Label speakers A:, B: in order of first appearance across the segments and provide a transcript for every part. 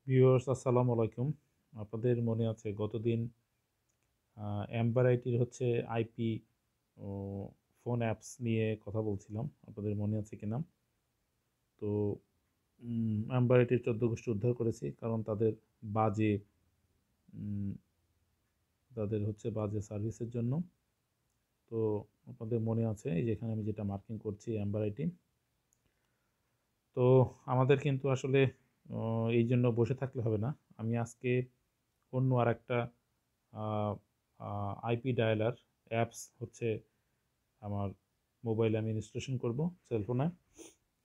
A: Viewers আসসালামু আলাইকুম। আপনাদের মনে আছে গতদিন এম্বার আইটির হচ্ছে আইপি ও ফোন অ্যাপস নিয়ে কথা বলছিলাম। আপনাদের মনে আছে কিনা? তো এম্বার আইটির ১৪ গোষ্ঠী উদ্ধার করেছি কারণ বাজে উম তাদের হচ্ছে বাজে সার্ভিসের জন্য। তো আপনাদের মনে আছে এই যে এখানে আমি যেটা মার্কিং করছি এম্বার আইটি। তো আমাদের কিন্তু আসলে এইজন্য বসে থাকলে হবে না। আমি আজকে অন্য আরেকটা আ আ আইপি ডায়ালার অ্যাপস হচ্ছে আমার মোবাইলে আমি ইনস্টলেশন করব সেলফোনে।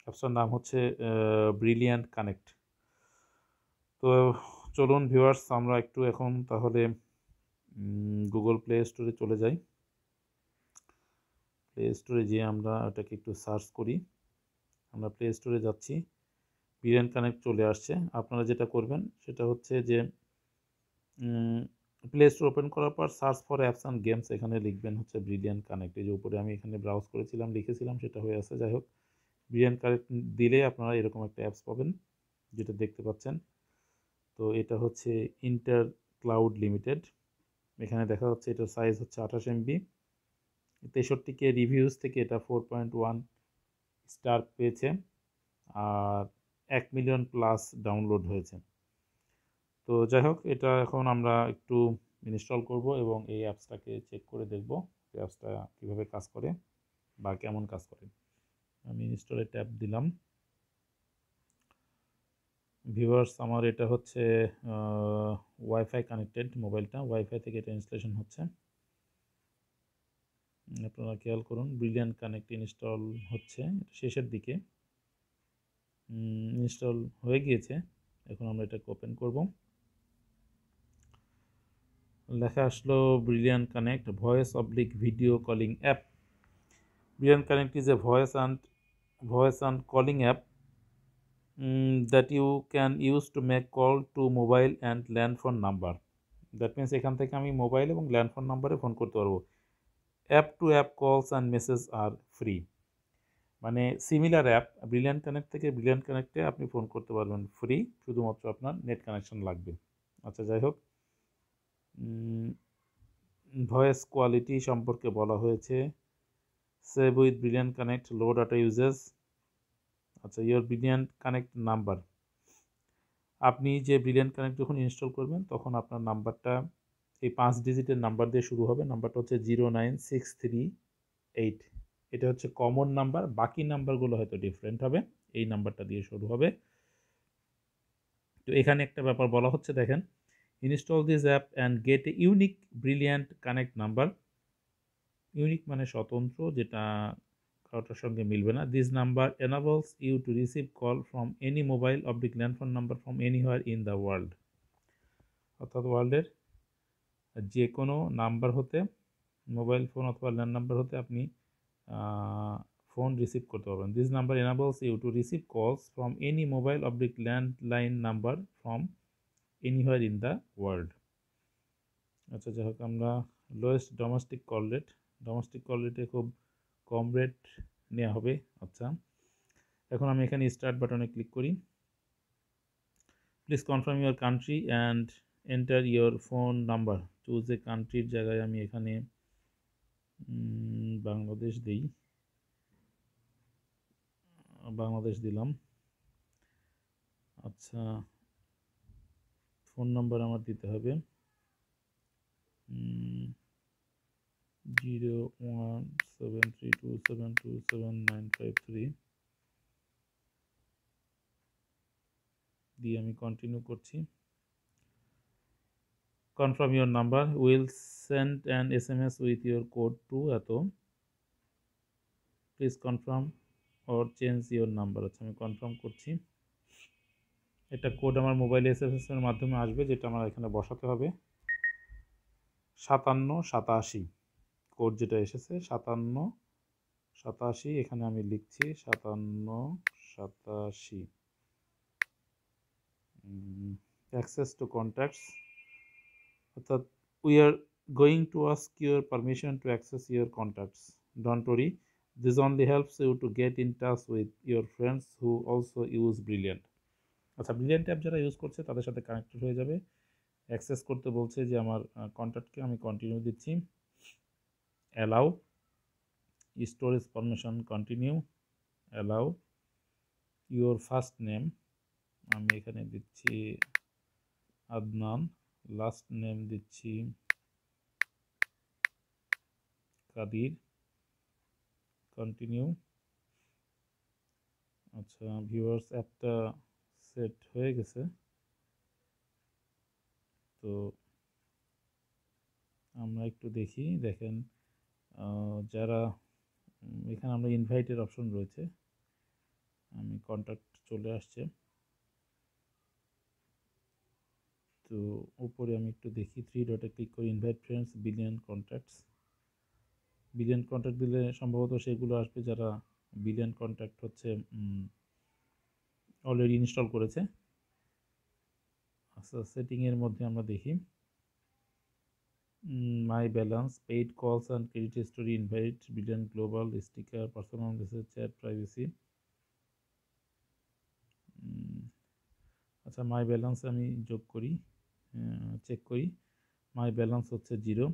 A: অ্যাপসটার নাম হচ্ছে ব্রিলিয়ান্ট কানেক্ট। তো চলুন ভিউয়ার্স আমরা একটু এখন তাহলে গুগল প্লে স্টোরে চলে যাই। প্লে স্টোরে যেয়ে আমরা ওটাকে একটু সার্চ করি। আমরা প্লে স্টোরে যাচ্ছি। ব্রিলিয়ান্ট কানেক্ট চলে আসছে। আপনারা যেটা করবেন সেটা হচ্ছে যে প্লে স্টোর ওপেন করার পর search for apps and games এখানে লিখবেন হচ্ছে ব্রিলিয়ান্ট কানেক্ট। এই যে উপরে আমি এখানে ব্রাউজ করেছিলাম, লিখেছিলাম সেটা হয়ে আছে। যাই হোক, ব্রিলিয়ান্ট কানেক্ট দিলে আপনারা এরকম একটা অ্যাপস পাবেন যেটা দেখতে পাচ্ছেন। তো এটা হচ্ছে ইন্টার ক্লাউড লিমিটেড। এখানে দেখা যাচ্ছে এটার সাইজ হচ্ছে 28 এমবি। 63K রিভিউজ থেকে এটা 4.1 স্টার পেয়েছে আর 1 মিলিয়ন প্লাস ডাউনলোড হয়েছে। তো যাই হোক, এটা এখন আমরা একটু ইনস্টল করব এবং এই অ্যাপসটাকে চেক করে দেখব যে অ্যাপসটা কীভাবে কাজ করে বা কেমন কাজ করে। আমি ইনস্টলে ট্যাপ দিলাম। ভিউয়ার্স আমার এটা হচ্ছে ওয়াইফাই কানেক্টেড মোবাইলটা, ওয়াইফাই থেকে এটা ইনস্টলেশন হচ্ছে। আপনারা খেয়াল করুন ব্রিলিয়ান্ট কানেক্ট ইনস্টল হচ্ছে, শেষের দিকে ইনস্টল হয়ে গিয়েছে। এখন আমরা এটাকে ওপেন করব। লেখা আসলো brilliant connect voice oblique video calling app. Brian Connect is a voice and calling app that you can use to make call to mobile and landphone number. That means এখান থেকে আমি মোবাইল এবং landphone নাম্বারে phone করতে পারবো। App to app calls and message আর free. মানে similar app Brilliant Connect থেকে ব্রিলিয়ান্ট কানেক্টে আপনি ফোন করতে পারবেন ফ্রি, শুধুমাত্র আপনার নেট কানেকশন লাগবে। আচ্ছা যাই হোক, ভয়েস কোয়ালিটি সম্পর্কে বলা হয়েছে save with brilliant connect low data uses. আচ্ছা, ইয়োর ব্রিলিয়ান্ট কানেক্ট নাম্বার, আপনি যে ব্রিলিয়ান্ট কানেক্ট যখন ইনস্টল করবেন তখন আপনার নাম্বারটা এই 5 ডিজিটের নাম্বার দিয়ে শুরু হবে। নাম্বারটা হচ্ছে 09638। এটা হচ্ছে কমন নাম্বার, বাকি নাম্বারগুলো হয়তো ডিফারেন্ট হবে। এই নাম্বারটা দিয়ে শুরু হবে। তো এখানে একটা ব্যাপার বলা হচ্ছে, দেখেন, install this app and get a unique brilliant connect number. Unique মানে স্বতন্ত্র, যেটা কারোটার সঙ্গে মিলবে না। This number enables you to receive call from any mobile oblique landphone number from anywhere in the world. অর্থাৎ ওয়ার্ল্ডের যে কোনো নাম্বার হতে, মোবাইল ফোন অথবা ল্যান্ড নাম্বার হতে আপনি ফোন রিসিভ করতে পারবেন। This number enables you to receive calls from any mobile oblique landline number from anywhere in the world. আচ্ছা যাই হোক, আমরা lowest domestic call rate, domestic call রেটে খুব কম রেট নেওয়া হবে। আচ্ছা, এখন আমি এখানে স্টার্ট বাটনে ক্লিক করি। Please confirm your country and enter your phone number. Choose a কান্ট্রির জায়গায় আমি এখানে বাংলাদেশ দিই, বাংলাদেশ দিলাম। আচ্ছা, ফোন নাম্বার আমার দিতে হবে 017327272953 দিয়ে আমি কন্টিনিউ করছি। Confirm your number, will send an SMS with your code to এত। Please confirm or change your number. আচ্ছা, আমি কনফার্ম করছি। একটা কোড আমার মোবাইলে SMS এর মাধ্যমে আসবে, যেটা আমার এখানে বসাতে হবে 5787। কোড যেটা এসেছে 5787, এখানে আমি লিখছি 5787। অ্যাক্সেস টু কন্ট্যাক্টস, অর্থাৎ we are going to ask your permission to access your contacts. Don't worry, this only helps you to get in touch with your friends who also use Brilliant. আচ্ছা, brilliant app যারা use করছে তাদের সাথে connected হয়ে যাবে। Access করতে বলছে যে আমার কন্ট্যাক্টকে আমি কন্টিনিউ দিচ্ছি, allow, storage permission continue, allow, your first name আমি এখানে দিচ্ছি আদনান, লাস্ট নেম দিচ্ছি কাদির, কন্টিনিউ। আচ্ছা, ভিউয়ার্স অ্যাপটা সেট হয়ে গেছে। তো আমরা একটু দেখি, দেখেন যারা এখানে আমরা ইনভাইটের অপশন রয়েছে, আমি কন্ট্যাক্ট চলে আসছে। তো উপরে আমি একটু দেখি, 3 ডটে ক্লিক করি, invite friends, billion contacts. Billion contact দিলে সম্ভবত সেগুলো আসবে যারা বিলিয়ন কন্ট্যাক্ট হচ্ছে অলরেডি ইনস্টল করেছে। আচ্ছা, সেটিংয়ের মধ্যে আমরা দেখি মাই ব্যালেন্স, পেইড কলস and credit history, invite, billion global, sticker, personal message, chat, privacy. আচ্ছা, মাই ব্যালেন্স আমি যোগ করি, চেক করি। মাই ব্যালেন্স হচ্ছে 0।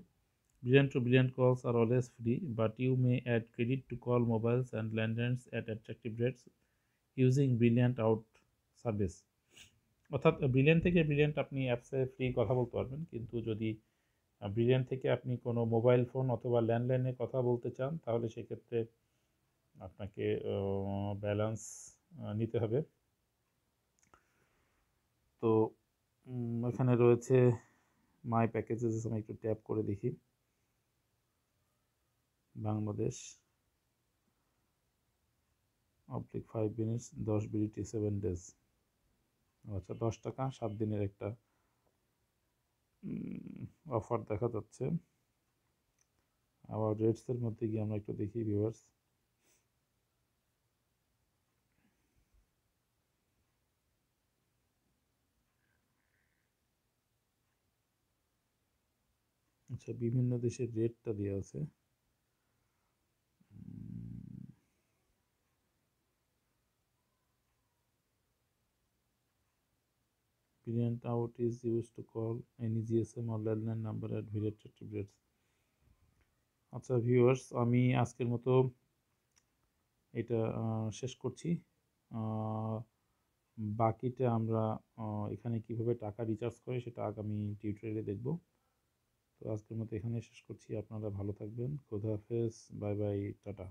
A: Brilliant to Brilliant calls are always free, but you may add credit to call mobiles and landlines at attractive rates using Brilliant Out service. অর্থাৎ brilliant থেকে brilliant আপনি অ্যাপসে ফ্রি কথা বলতে পারবেন, কিন্তু যদি ব্রিলিয়ান্ট থেকে আপনি কোনো মোবাইল ফোন অথবা ল্যান্ডলাইনে কথা বলতে চান তাহলে সেক্ষেত্রে আপনাকে ব্যালেন্স নিতে হবে। তো এখানে রয়েছে মাই প্যাকেজেস, আমি একটু ট্যাপ করে দেখি। Bangladesh oblique 5 minutes 10 বিলিটি 7 days. আচ্ছা, 10 টাকা 7 দিনের একটা অফার দেখা যাচ্ছে। আবার রেটসের মধ্যে গিয়ে আমরা একটু দেখি ভিউয়ার্স। আচ্ছা, বিভিন্ন দেশের রেটটা দেওয়া আছে। Brilliant Out is used to call any GSM or landline number at very attractive rates. আচ্ছা ভিউয়ার্স, আমি আজকের মতো এটা শেষ করছি। বাকিটা আমরা এখানে কিভাবে টাকা রিচার্জ করে সেটা আগামী টিউটোরিয়ালে দেখব। তো আজকের মতো এখানে শেষ করছি। আপনারা ভালো থাকবেন। খোদা হাফেজ, বাই বাই, টাটা।